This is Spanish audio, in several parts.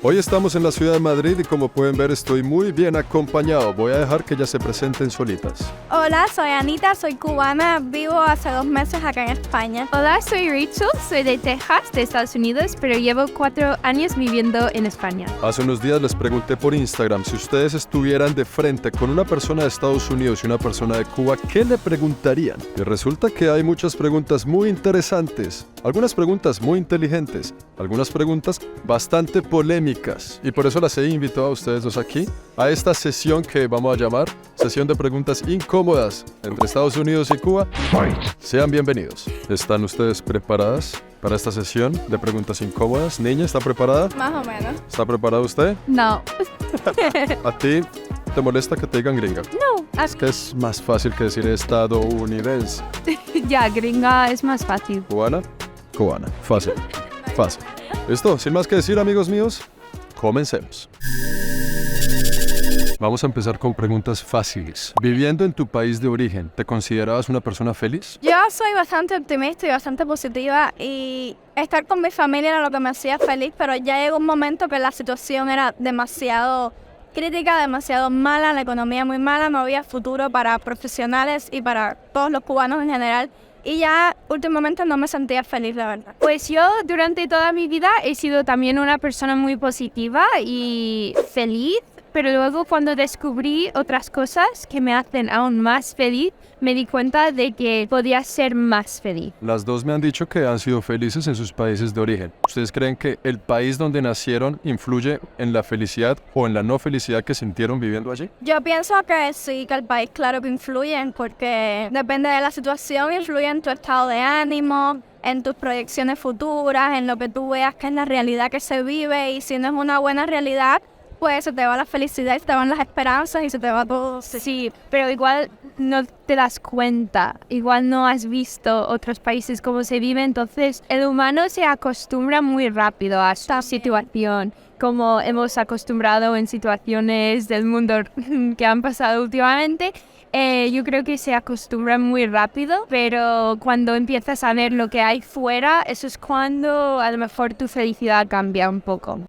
Hoy estamos en la ciudad de Madrid y como pueden ver estoy muy bien acompañado. Voy a dejar que ellas se presenten solitas. Hola, soy Anita, soy cubana, vivo hace 2 meses acá en España. Hola, soy Rachel, soy de Texas, de Estados Unidos, pero llevo 4 años viviendo en España. Hace unos días les pregunté por Instagram si ustedes estuvieran de frente con una persona de Estados Unidos y una persona de Cuba, ¿qué le preguntarían? Y resulta que hay muchas preguntas muy interesantes, algunas preguntas muy inteligentes, algunas preguntas bastante polémicas. Y por eso las he invitado a ustedes dos aquí, a esta sesión que vamos a llamar sesión de preguntas incómodas entre Estados Unidos y Cuba. Sean bienvenidos. ¿Están ustedes preparadas para esta sesión de preguntas incómodas? Niña, ¿está preparada? Más o menos. ¿Está preparada usted? No. ¿A ti te molesta que te digan gringa? No. Es que es más fácil que decir estadounidense. Ya, gringa es más fácil. ¿Cubana? Cubana. Fácil. Fácil. ¿Listo? Sin más que decir, amigos míos, comencemos. Vamos a empezar con preguntas fáciles. Viviendo en tu país de origen, ¿te considerabas una persona feliz? Yo soy bastante optimista y bastante positiva y estar con mi familia era lo que me hacía feliz, pero ya llegó un momento que la situación era demasiado crítica, demasiado mala, la economía muy mala, no había futuro para profesionales y para todos los cubanos en general. Y ya últimamente no me sentía feliz, la verdad. Pues yo durante toda mi vida he sido también una persona muy positiva y feliz, pero luego cuando descubrí otras cosas que me hacen aún más feliz, me di cuenta de que podía ser más feliz. Las dos me han dicho que han sido felices en sus países de origen. ¿Ustedes creen que el país donde nacieron influye en la felicidad o en la no felicidad que sintieron viviendo allí? Yo pienso que sí, que el país claro que influye, porque depende de la situación, influye en tu estado de ánimo, en tus proyecciones futuras, en lo que tú veas que es la realidad que se vive, y si no es una buena realidad, pues se te va la felicidad, se te van las esperanzas y se te va todo. Sí, pero igual no te das cuenta, igual no has visto otros países cómo se vive, entonces el humano se acostumbra muy rápido a su situación, como hemos acostumbrado en situaciones del mundo que han pasado últimamente. Yo creo que se acostumbra muy rápido, pero cuando empiezas a ver lo que hay fuera, eso es cuando a lo mejor tu felicidad cambia un poco.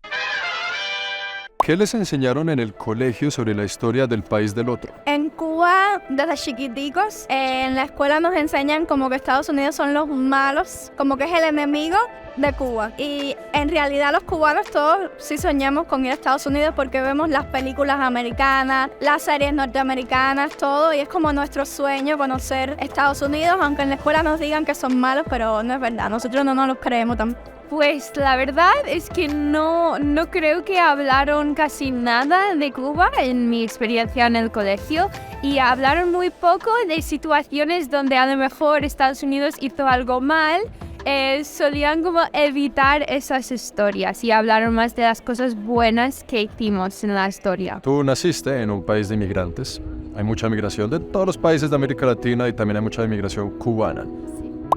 ¿Qué les enseñaron en el colegio sobre la historia del país del otro? En Cuba, desde chiquiticos, en la escuela nos enseñan como que Estados Unidos son los malos, como que es el enemigo de Cuba. Y en realidad los cubanos todos sí soñamos con ir a Estados Unidos porque vemos las películas americanas, las series norteamericanas, todo, y es como nuestro sueño conocer Estados Unidos, aunque en la escuela nos digan que son malos, pero no es verdad, nosotros no nos los creemos tampoco. Pues la verdad es que no creo que hablaron casi nada de Cuba en mi experiencia en el colegio, y hablaron muy poco de situaciones donde a lo mejor Estados Unidos hizo algo mal. Solían como evitar esas historias y hablaron más de las cosas buenas que hicimos en la historia. Tú naciste en un país de inmigrantes. Hay mucha migración de todos los países de América Latina y también hay mucha inmigración cubana.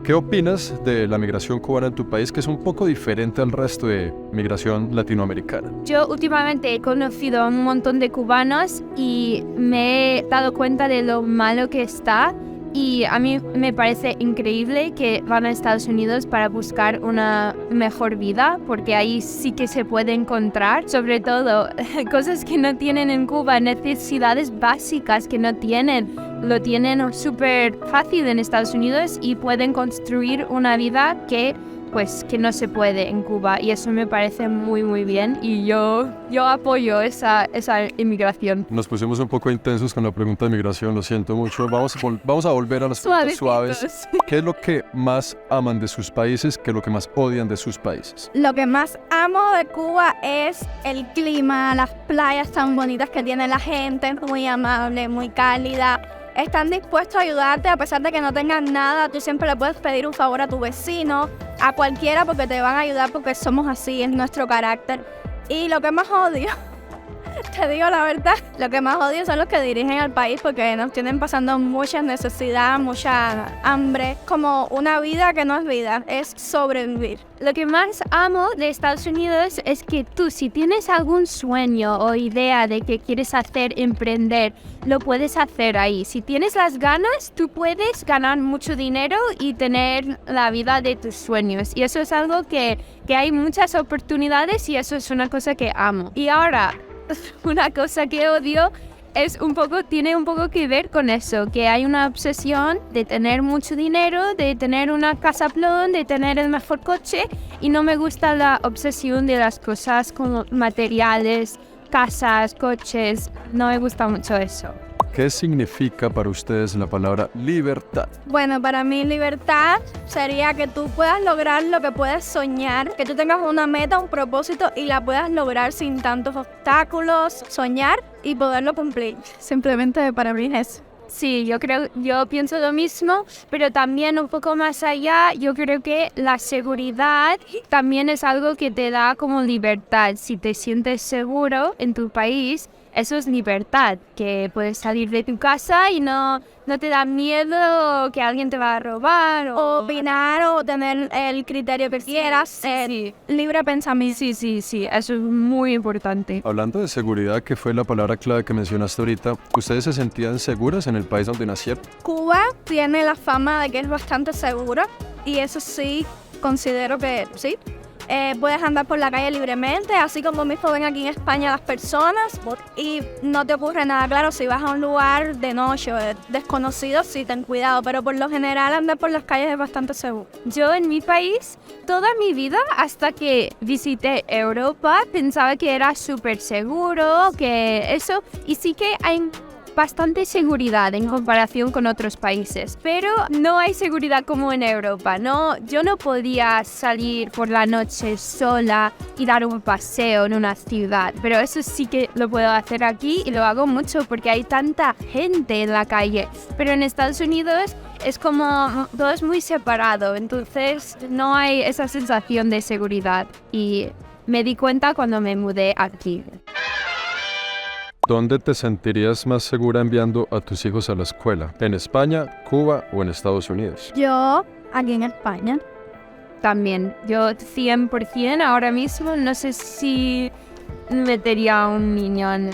¿Qué opinas de la migración cubana en tu país, que es un poco diferente al resto de migración latinoamericana? Yo últimamente he conocido a un montón de cubanos y me he dado cuenta de lo malo que está, y a mí me parece increíble que van a Estados Unidos para buscar una mejor vida, porque ahí sí que se puede encontrar, sobre todo, cosas que no tienen en Cuba, necesidades básicas que no tienen. Lo tienen súper fácil en Estados Unidos y pueden construir una vida que no se puede en Cuba, y eso me parece muy muy bien, y yo apoyo esa inmigración. Nos pusimos un poco intensos con la pregunta de migración, lo siento mucho. Vamos a volver a las preguntas suaves. ¿Qué es lo que más aman de sus países? ¿Qué es lo que más odian de sus países? Lo que más amo de Cuba es el clima, las playas tan bonitas que tiene la gente, muy amable, muy cálida. Están dispuestos a ayudarte a pesar de que no tengan nada. Tú siempre le puedes pedir un favor a tu vecino, a cualquiera, porque te van a ayudar, porque somos así, es nuestro carácter. Y lo que más odio Te digo la verdad, lo que más odio son los que dirigen al país porque nos tienen pasando mucha necesidad, mucha hambre, como una vida que no es vida, es sobrevivir. Lo que más amo de Estados Unidos es que tú, si tienes algún sueño o idea de que quieres hacer, emprender, lo puedes hacer ahí. Si tienes las ganas, tú puedes ganar mucho dinero y tener la vida de tus sueños. Y eso es algo que hay muchas oportunidades y eso es una cosa que amo. Y ahora, una cosa que odio tiene un poco que ver con eso, que hay una obsesión de tener mucho dinero, de tener una casa plon, de tener el mejor coche, y no me gusta la obsesión de las cosas como materiales, casas, coches, no me gusta mucho eso. ¿Qué significa para ustedes la palabra libertad? Bueno, para mí libertad sería que tú puedas lograr lo que puedes soñar, que tú tengas una meta, un propósito y la puedas lograr sin tantos obstáculos, soñar y poderlo cumplir. Simplemente para mí es eso. Sí, yo pienso lo mismo, pero también un poco más allá, yo creo que la seguridad también es algo que te da como libertad. Si te sientes seguro en tu país, eso es libertad, que puedes salir de tu casa y no te da miedo que alguien te va a robar o opinar o tener el criterio que quieras, sí. Libre pensamiento. Sí, eso es muy importante. Hablando de seguridad, que fue la palabra clave que mencionaste ahorita, ¿ustedes se sentían seguras en el país donde nacieron? Cuba tiene la fama de que es bastante segura y eso sí, considero que sí. Puedes andar por la calle libremente, así como mismo ven aquí en España las personas, y no te ocurre nada. Claro, si vas a un lugar de noche o desconocido, sí, ten cuidado, pero por lo general andar por las calles es bastante seguro. Yo en mi país, toda mi vida, hasta que visité Europa, pensaba que era súper seguro, que eso, y sí que hay bastante seguridad en comparación con otros países, pero no hay seguridad como en Europa. Yo no podía salir por la noche sola y dar un paseo en una ciudad, pero eso sí que lo puedo hacer aquí y lo hago mucho porque hay tanta gente en la calle, pero en Estados Unidos es como todo es muy separado, entonces no hay esa sensación de seguridad y me di cuenta cuando me mudé aquí. ¿Dónde te sentirías más segura enviando a tus hijos a la escuela? ¿En España, Cuba o en Estados Unidos? Yo, aquí en España. También, yo 100% ahora mismo no sé si metería a un niño en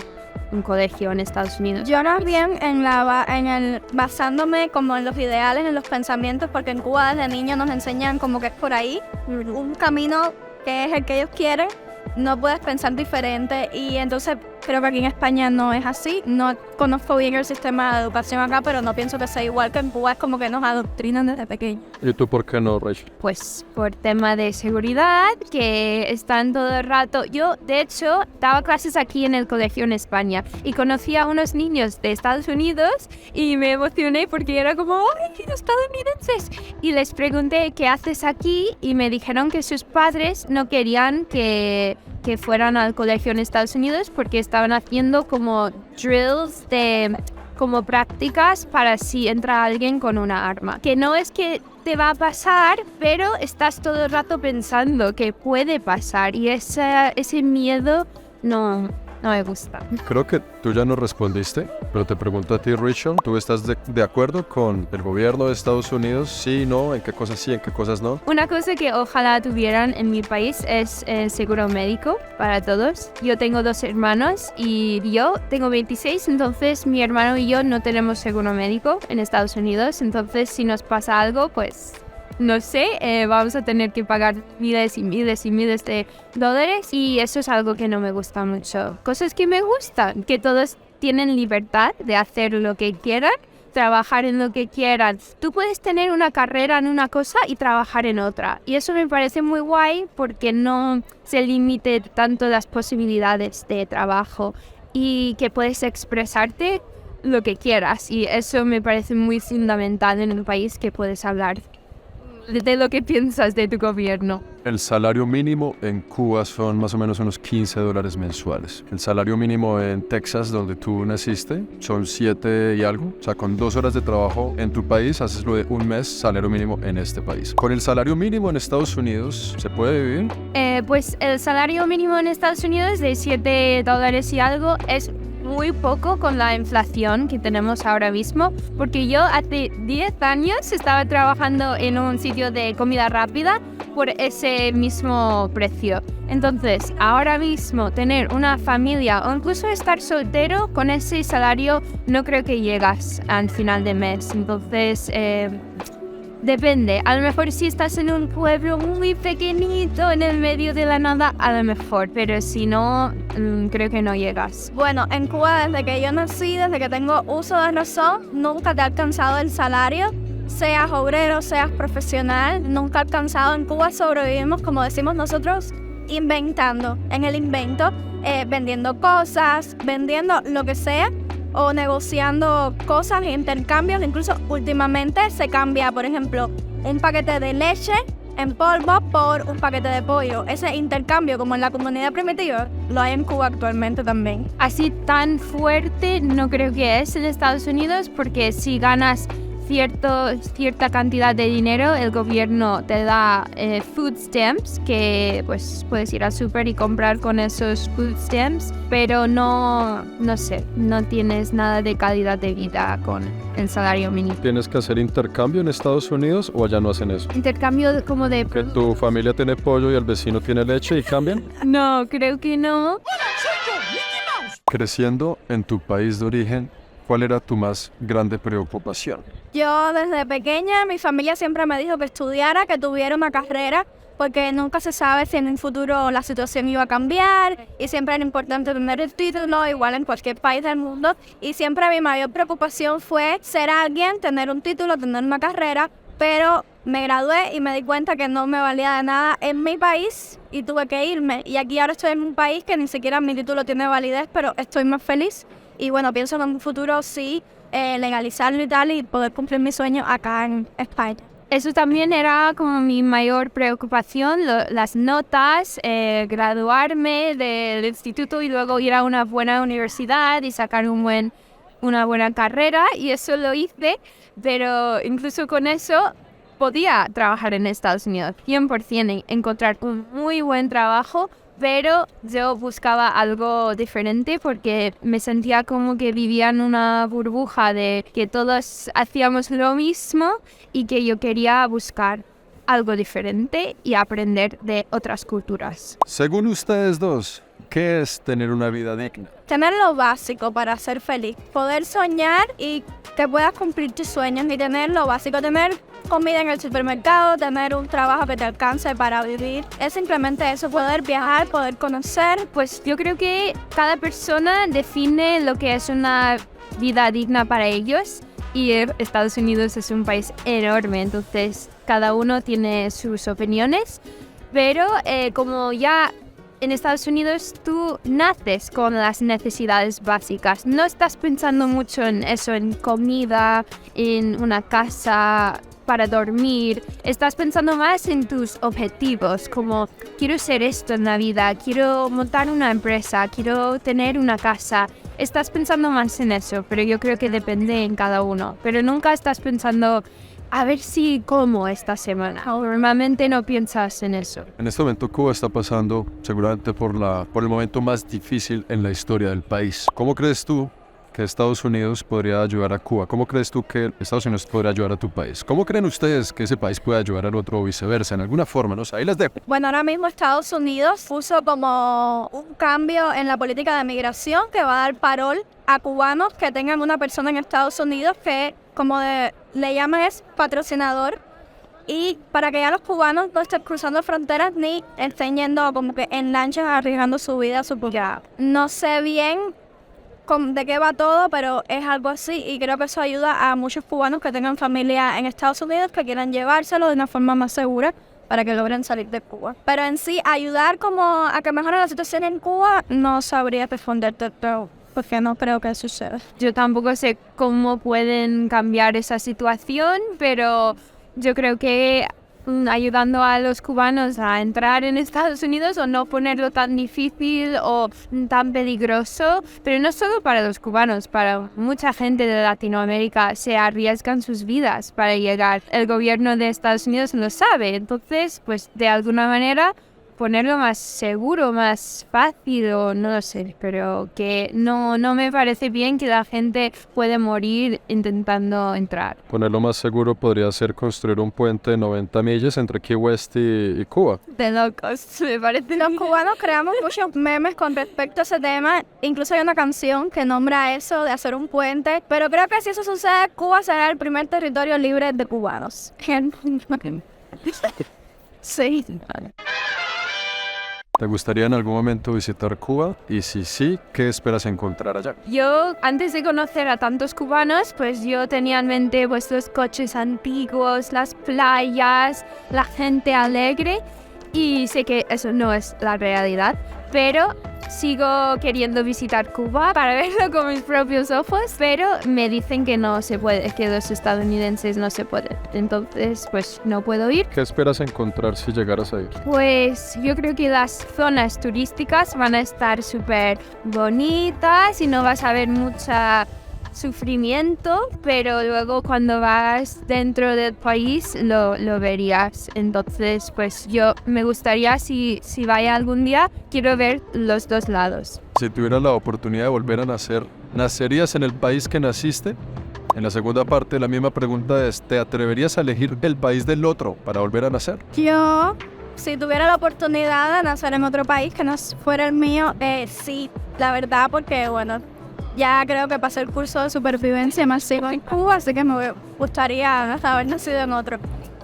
un colegio en Estados Unidos. Yo más bien basándome como en los ideales, en los pensamientos, porque en Cuba desde niños nos enseñan como que es por ahí, un camino que es el que ellos quieren. No puedes pensar diferente y entonces creo que aquí en España no es así. No conozco bien el sistema de educación acá, pero no pienso que sea igual que en Cuba. Es como que nos adoctrinan desde pequeños. ¿Y tú por qué no, Rachel? Pues por tema de seguridad, que están todo el rato. Yo, de hecho, daba clases aquí en el colegio en España y conocí a unos niños de Estados Unidos y me emocioné porque era como, ¡ay, estadounidenses! Y les pregunté, ¿qué haces aquí? Y me dijeron que sus padres no querían que fueran al colegio en Estados Unidos porque estaban haciendo como drills como prácticas para si entra alguien con una arma. Que no es que te va a pasar, pero estás todo el rato pensando que puede pasar y ese miedo no me gusta. Creo que tú ya nos respondiste, pero te pregunto a ti, Rachel, ¿tú estás de acuerdo con el gobierno de Estados Unidos? Sí, no, ¿en qué cosas sí, en qué cosas no? Una cosa que ojalá tuvieran en mi país es seguro médico para todos. Yo tengo 2 hermanos y yo tengo 26, entonces mi hermano y yo no tenemos seguro médico en Estados Unidos, entonces si nos pasa algo, pues no sé, vamos a tener que pagar miles y miles y miles de dólares y eso es algo que no me gusta mucho. Cosas que me gustan, que todos tienen libertad de hacer lo que quieran, trabajar en lo que quieran. Tú puedes tener una carrera en una cosa y trabajar en otra y eso me parece muy guay porque no se limite tanto las posibilidades de trabajo y que puedes expresarte lo que quieras y eso me parece muy fundamental en un país que puedes hablar de lo que piensas de tu gobierno. El salario mínimo en Cuba son más o menos unos $15 mensuales. El salario mínimo en Texas, donde tú naciste, son 7 y algo. O sea, con 2 horas de trabajo en tu país, haces lo de un mes salario mínimo en este país. Con el salario mínimo en Estados Unidos, ¿se puede vivir? Pues el salario mínimo en Estados Unidos de $7 y algo es muy poco con la inflación que tenemos ahora mismo, porque yo hace 10 años estaba trabajando en un sitio de comida rápida por ese mismo precio. Entonces, ahora mismo tener una familia o incluso estar soltero con ese salario no creo que llegas al final de mes. Entonces, depende, a lo mejor si estás en un pueblo muy pequeñito en el medio de la nada, a lo mejor, pero si no, creo que no llegas. Bueno, en Cuba desde que yo nací, desde que tengo uso de razón, nunca te ha alcanzado el salario, seas obrero, seas profesional, nunca ha alcanzado. En Cuba sobrevivimos, como decimos nosotros, inventando, en el invento, vendiendo cosas, vendiendo lo que sea, o negociando cosas, intercambios. Incluso últimamente se cambia, por ejemplo, un paquete de leche en polvo por un paquete de pollo. Ese intercambio, como en la comunidad primitiva, lo hay en Cuba actualmente también. Así tan fuerte no creo que es en Estados Unidos, porque si ganas cierta cantidad de dinero, el gobierno te da food stamps, que pues puedes ir al súper y comprar con esos food stamps, pero no sé, no tienes nada de calidad de vida con el salario mínimo. ¿Tienes que hacer intercambio en Estados Unidos o allá no hacen eso? Intercambio como de... ¿Que tu familia tiene pollo y el vecino tiene leche y cambian? No, creo que no. Creciendo en tu país de origen, ¿cuál era tu más grande preocupación? Yo desde pequeña, mi familia siempre me dijo que estudiara, que tuviera una carrera, porque nunca se sabe si en un futuro la situación iba a cambiar, y siempre era importante tener el título, igual en cualquier país del mundo. Y siempre mi mayor preocupación fue ser alguien, tener un título, tener una carrera, pero me gradué y me di cuenta que no me valía de nada en mi país y tuve que irme. Y aquí ahora estoy en un país que ni siquiera mi título tiene validez, pero estoy más feliz. Y bueno, pienso que en un futuro sí, legalizarlo y tal, y poder cumplir mi sueño acá en España. Eso también era como mi mayor preocupación, las notas, graduarme del instituto y luego ir a una buena universidad y sacar una buena carrera, y eso lo hice, pero incluso con eso podía trabajar en Estados Unidos, 100%, encontrar un muy buen trabajo, pero yo buscaba algo diferente porque me sentía como que vivía en una burbuja de que todos hacíamos lo mismo y que yo quería buscar algo diferente y aprender de otras culturas. Según ustedes dos, ¿qué es tener una vida digna? Tener lo básico para ser feliz, poder soñar y que puedas cumplir tus sueños, y tener lo básico, tener comida en el supermercado, tener un trabajo que te alcance para vivir. Es simplemente eso, poder viajar, poder conocer. Pues yo creo que cada persona define lo que es una vida digna para ellos, y Estados Unidos es un país enorme, entonces cada uno tiene sus opiniones, pero como ya en Estados Unidos tú naces con las necesidades básicas, no estás pensando mucho en eso, en comida, en una casa para dormir, estás pensando más en tus objetivos, como quiero ser esto en la vida, quiero montar una empresa, quiero tener una casa. Estás pensando más en eso, pero yo creo que depende en cada uno, pero nunca estás pensando a ver si como esta semana. Normalmente no piensas en eso. En este momento Cuba está pasando seguramente por el momento más difícil en la historia del país. ¿Cómo crees tú que Estados Unidos podría ayudar a Cuba? ¿Cómo crees tú que Estados Unidos podría ayudar a tu país? ¿Cómo creen ustedes que ese país puede ayudar al otro o viceversa? En alguna forma, no sé, ahí les dejo. Bueno, ahora mismo Estados Unidos puso como un cambio en la política de migración que va a dar parol a cubanos que tengan una persona en Estados Unidos que, como le llaman, es patrocinador, y para que ya los cubanos no estén cruzando fronteras ni estén yendo como que en lanchas arriesgando su vida, supongo. No sé bien de qué va todo, pero es algo así, y creo que eso ayuda a muchos cubanos que tengan familia en Estados Unidos que quieran llevárselo de una forma más segura para que logren salir de Cuba. Pero en sí, ayudar como a que mejore la situación en Cuba, no sabría responderte, porque no creo que suceda. Yo tampoco sé cómo pueden cambiar esa situación, pero yo creo que ayudando a los cubanos a entrar en Estados Unidos o no ponerlo tan difícil o tan peligroso, pero no solo para los cubanos, para mucha gente de Latinoamérica se arriesgan sus vidas para llegar. El gobierno de Estados Unidos lo sabe, entonces pues de alguna manera ponerlo más seguro, más fácil o no lo sé, pero que no me parece bien que la gente puede morir intentando entrar. Ponerlo más seguro podría ser construir un puente de 90 millas entre Key West y Cuba. De locos, me parece. Los cubanos creamos muchos memes con respecto a ese tema. Incluso hay una canción que nombra eso de hacer un puente. Pero creo que si eso sucede, Cuba será el primer territorio libre de cubanos. Sí. ¿Te gustaría en algún momento visitar Cuba? Y si sí, ¿qué esperas encontrar allá? Yo, antes de conocer a tantos cubanos, pues yo tenía en mente pues los coches antiguos, las playas, la gente alegre, y sé que eso no es la realidad, pero sigo queriendo visitar Cuba para verlo con mis propios ojos, pero me dicen que no se puede, que los estadounidenses no se pueden, entonces pues no puedo ir. ¿Qué esperas encontrar si llegaras a ir? Pues yo creo que las zonas turísticas van a estar súper bonitas y no vas a ver mucha sufrimiento, pero luego cuando vas dentro del país lo verías. Entonces pues yo me gustaría, si vaya algún día, quiero ver los dos lados. Si tuvieras la oportunidad de volver a nacer, ¿nacerías en el país que naciste? En la segunda parte la misma pregunta es, ¿te atreverías a elegir el país del otro para volver a nacer? Yo, si tuviera la oportunidad de nacer en otro país que no fuera el mío, sí, la verdad, porque bueno, ya creo que pasé el curso de supervivencia masiva en Cuba, así que me gustaría haber nacido en otro.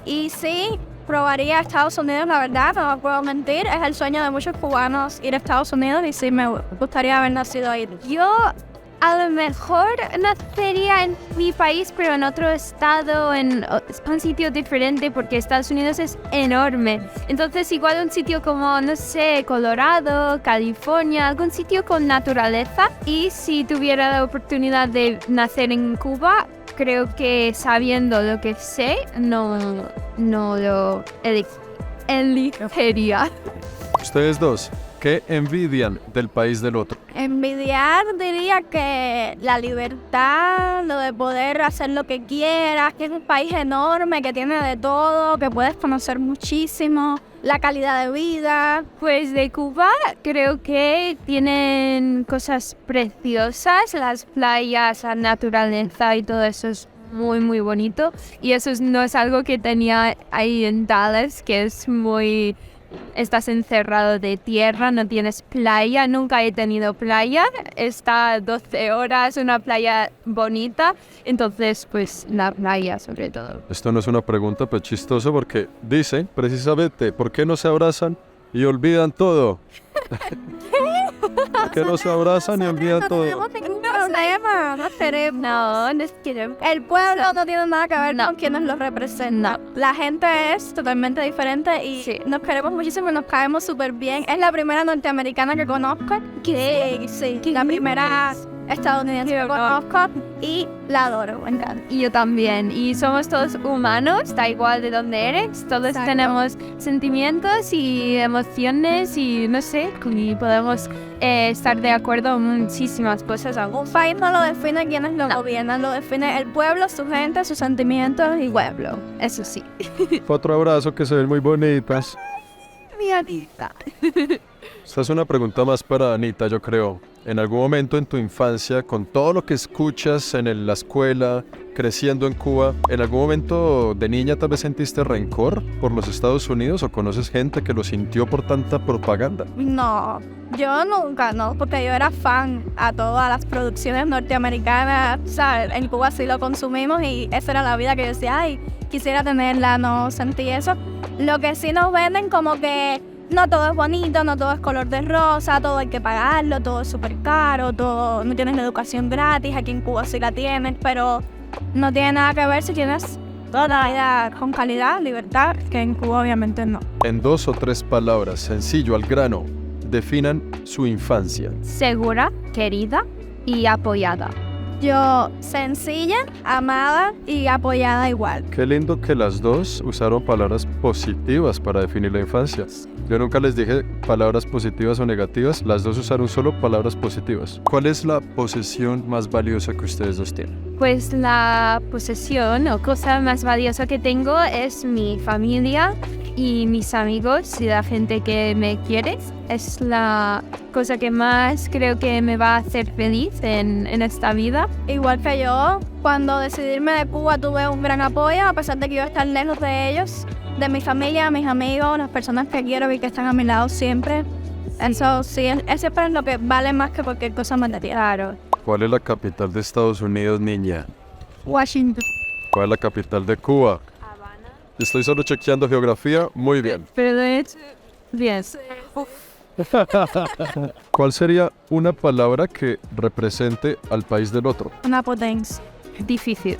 Y sí, probaría Estados Unidos, la verdad, no puedo mentir. Es el sueño de muchos cubanos ir a Estados Unidos y sí, me gustaría haber nacido ahí. Yo a lo mejor nacería en mi país, pero en otro estado, en un sitio diferente, porque Estados Unidos es enorme. Entonces igual un sitio como, no sé, Colorado, California, algún sitio con naturaleza. Y si tuviera la oportunidad de nacer en Cuba, creo que sabiendo lo que sé, no lo elegiría. Ustedes dos, ¿qué envidian del país del otro? Envidiar diría que la libertad, lo de poder hacer lo que quieras, que es un país enorme, que tiene de todo, que puedes conocer muchísimo, la calidad de vida. Pues de Cuba creo que tienen cosas preciosas, las playas, la naturaleza y todo eso es muy muy bonito, y eso no es algo que tenía ahí en Dallas, que es muy... Estás encerrado de tierra, no tienes playa, nunca he tenido playa, está 12 horas, una playa bonita, entonces pues la playa sobre todo. Esto no es una pregunta, pero chistoso porque dicen precisamente, ¿por qué no se abrazan y olvidan todo? ¿Por qué no se abrazan y olvidan todo? No tenemos ningún problema, no queremos. No queremos. El pueblo no tiene nada que ver con quienes lo representan. La gente es totalmente diferente y Sí. nos queremos muchísimo y nos caemos súper bien. Es la primera norteamericana que conozco. Sí, la primera estadounidense que conozco y la adoro, me encanta. Y yo también. Y somos todos humanos, da igual de dónde eres. Todos Exacto. tenemos sentimientos y emociones y no sé, y podemos estar de acuerdo en muchísimas cosas aún. Un país no lo define quienes lo gobiernan, lo define el pueblo, su gente, sus sentimientos y Pueblo, eso sí. Otro abrazo, que se ven muy bonitas. Mi Anita. Esta es una pregunta más para Anita, yo creo. En algún momento en tu infancia, con todo lo que escuchas en la escuela, creciendo en Cuba, ¿en algún momento de niña tal vez sentiste rencor por los Estados Unidos o conoces gente que lo sintió por tanta propaganda? no, yo nunca, no, porque yo era fan a todas las producciones norteamericanas, ¿sabes? En Cuba sí lo consumimos y esa era la vida que yo decía, ay, quisiera tenerla, no sentí eso. Lo que sí nos venden como que no todo es bonito, no todo es color de rosa, todo hay que pagarlo, todo es súper caro, todo, no tienes la educación gratis, aquí en Cuba sí la tienes, pero no tiene nada que ver si tienes toda la vida con calidad, libertad, que en Cuba obviamente no. En 2 o 3 palabras, sencillo, al grano, definan su infancia. Segura, querida y apoyada. Yo sencilla, amada y apoyada igual. Qué lindo que las dos usaron palabras positivas para definir la infancia. Yo nunca les dije palabras positivas o negativas, las dos usaron solo palabras positivas. ¿Cuál es la posesión más valiosa que ustedes dos tienen? Pues la posesión o cosa más valiosa que tengo es mi familia y mis amigos y la gente que me quiere. Es la cosa que más creo que me va a hacer feliz en esta vida. Igual que yo, cuando decidí irme de Cuba tuve un gran apoyo, a pesar de que iba a estar lejos de ellos, de mi familia, mis amigos, las personas que quiero y que están a mi lado siempre. Eso sí, es siempre lo que vale más que cualquier cosa material. Claro. ¿Cuál es la capital de Estados Unidos, niña? Washington. ¿Cuál es la capital de Cuba? Habana. Estoy solo chequeando geografía. Muy bien. Pero de hecho, bien. ¿Cuál sería una palabra que represente al país del otro? Una potencia. Difícil.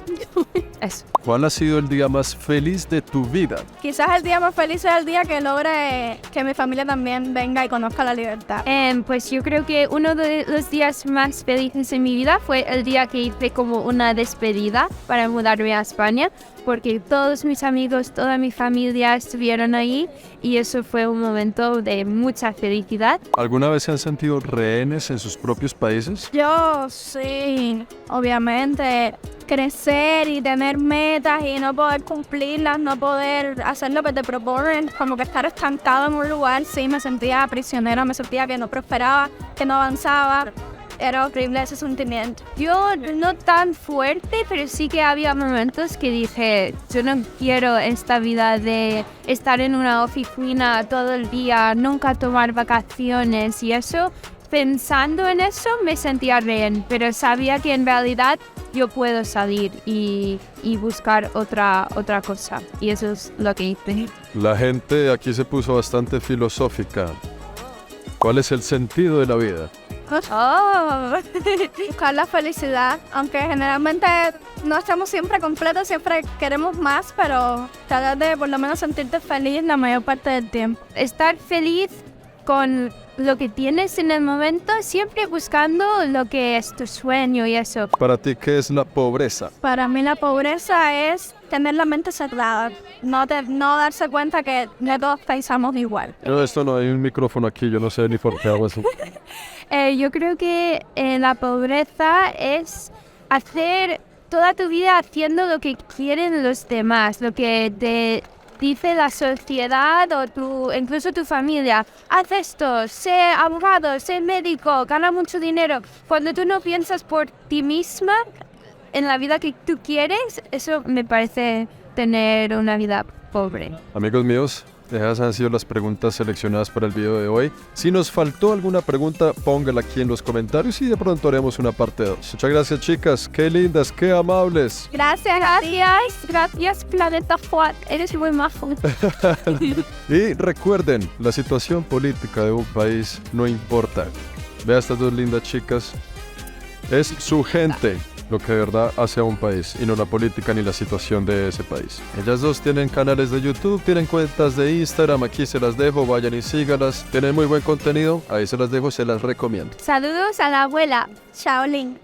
Eso. ¿Cuál ha sido el día más feliz de tu vida? Quizás el día más feliz sea el día que logre que mi familia también venga y conozca la libertad. Pues yo creo que uno de los días más felices en mi vida fue el día que hice como una despedida para mudarme a España, porque todos mis amigos, toda mi familia estuvieron ahí y eso fue un momento de mucha felicidad. ¿Alguna vez se han sentido rehenes en sus propios países? Yo sí, obviamente, crecer y tener metas y no poder cumplirlas, no poder hacer lo que te proponen, como que estar estancado en un lugar, sí, me sentía prisionera, me sentía que no prosperaba, que no avanzaba. Era horrible ese sentimiento. Yo no tan fuerte, pero sí que había momentos que dije, yo no quiero esta vida de estar en una oficina todo el día, nunca tomar vacaciones y eso. Pensando en eso me sentía rehén, pero sabía que en realidad yo puedo salir y buscar otra cosa. Y eso es lo que hice. La gente aquí se puso bastante filosófica. ¿Cuál es el sentido de la vida? Oh. Buscar la felicidad, aunque generalmente no estamos siempre completos, siempre queremos más, pero tratar de por lo menos sentirte feliz la mayor parte del tiempo. Estar feliz con lo que tienes en el momento, siempre buscando lo que es tu sueño y eso. Para ti, ¿qué es la pobreza? Para mí la pobreza es tener la mente cerrada, no darse cuenta que no todos pensamos igual. No, esto no hay un micrófono aquí, yo no sé ni por qué hago eso. Yo creo que la pobreza es hacer toda tu vida haciendo lo que quieren los demás, lo que te dice la sociedad o incluso tu familia. Haz esto, sé abogado, sé médico, gana mucho dinero. Cuando tú no piensas por ti misma en la vida que tú quieres, eso me parece tener una vida pobre. Amigos míos, esas han sido las preguntas seleccionadas para el video de hoy. Si nos faltó alguna pregunta, póngala aquí en los comentarios y de pronto haremos una parte 2. Muchas gracias, chicas. Qué lindas, qué amables. Gracias, Gracias, Planeta Juan. Eres muy majo. Y recuerden, la situación política de un país no importa. Ve a estas dos lindas chicas. Es su gente lo que de verdad hace a un país y no la política ni la situación de ese país. Ellas dos tienen canales de YouTube, tienen cuentas de Instagram, aquí se las dejo, vayan y sígalas. Tienen muy buen contenido, ahí se las dejo, se las recomiendo. Saludos a la abuela. Shaolin.